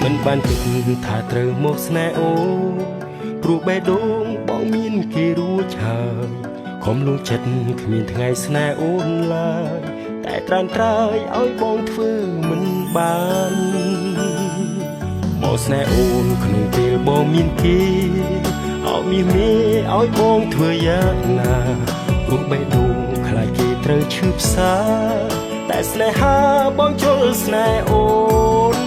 មិនបានគិតថាត្រូវមកស្នេហ៍អូព្រោះបេះដូងបងមានគេរួចហើយខំលងចិត្តគ្មានថ្ងៃស្នេហ៍អូនឡើយតែត្រានត្រើយឲ្យបងធ្វើមិនបានមកស្នេហ៍អូនក្នុងពេលបងមានគេអោមានមេឲ្យបងធ្វើយ៉ាងណាព្រោះបេះដូងខ្លាចគេត្រូវឈឺផ្សាតែស្នេហាបងជល់ស្នេហ៍អូន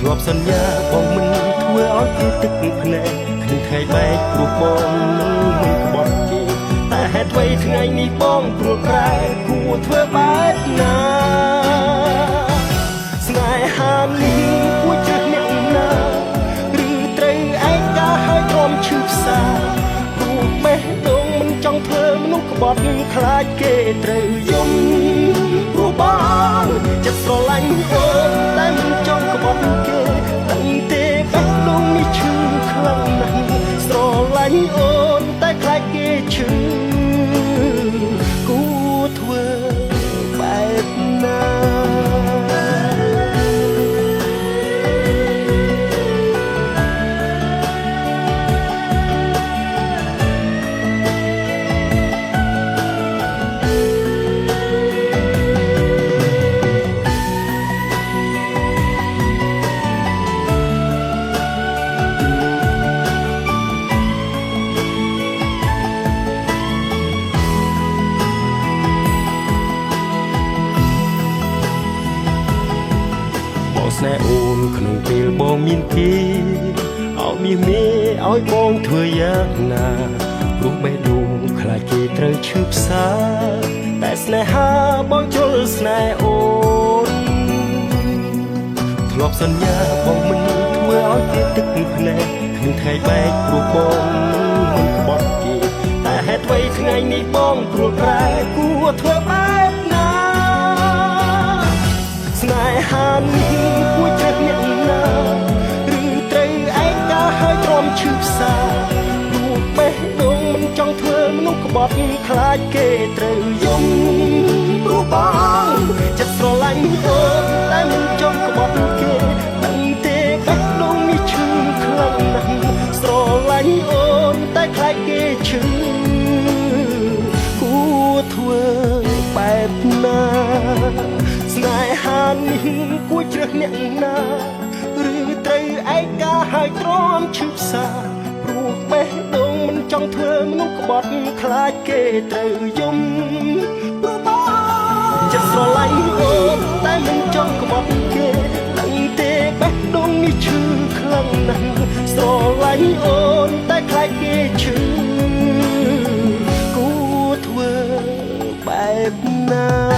ធ្លាប់សន្យាបងមិនធ្វើឲ្យគេទឹកភ្នែកគ្មានថ្ងៃបែកព្រោះបងនឹងមិនក្បត់គេតែហេតុអ្វីថ្ងៃនេះបងព្រួលប្រែគួរធ្វើបែបណាស្នេហានេះគួរជឿអ្នកណាឬត្រូវឯកាឲ្យទ្រាំឈឺផ្សាព្រោះបេះដូងមិនចង់ធ្វើមនុស្សក្បត់ខ្លាចគេត្រូវយំព្រោះបងចិត្តស្រឡាញ់អូនតែមិនចង់ក្បត់គេតាំងទេបេះដូងនេះឈឺខ្លាំងណាស់ស្រឡាញ់អូនតែខ្លាចគេឈឺគួរធ្វើបែបណាស្នេហ៍អូនក្នុងពេលបងមានគេអោមានមេឲ្យបងធ្វើយ៉ាងណាព្រោះបេះដូងខ្លាចគេត្រូវឈឺផ្សាតែស្នេហាបងជល់ស្នេហ៍អូនធ្លាប់សន្យាបងមិនធ្វើឲ្យគេទឹកភ្នែកគ្មានថ្ងៃបែកព្រោះបងមិនក្បត់គេតែហេតុអ្វីថ្ងៃនេះបងព្រួលប្រែគួរធ្វើបែបណាស្នេហានេះគួរជ្រើសអ្នកណាឬត្រូវឯកាឲ្យទ្រាំឈឺផ្សាព្រោះបេះដូងមិនចង់ធ្វើមនុស្សក្បត់ខ្លាចគេត្រូវយំព្រោះបងចិត្តស្រឡាញ់អូនតែមិនចង់ក្បត់គេតាំងទេបេះដូងនេះឈឺខ្លាំងណាស់ស្រឡាញ់អូនតែខ្លាចគេឈឺគួរធ្វើបែបណាស្នេហានេះគួរជ្រើសអ្នកណាឬត្រូវឯកាឲ្យទ្រាំឈឺផ្សាព្រោះបេះដូងមិនចង់ធ្វើមនុស្សក្បត់ខ្លាចគេត្រូវយំព្រោះបងចិត្តស្រឡាញ់អូនតែមិនចង់ក្បត់គេតាំងទេបេះដូងនេះឈឺខ្លាំងណាស់ស្រឡាញ់អូនតែខ្លាចគេឈឺគួរធ្វើបែបណា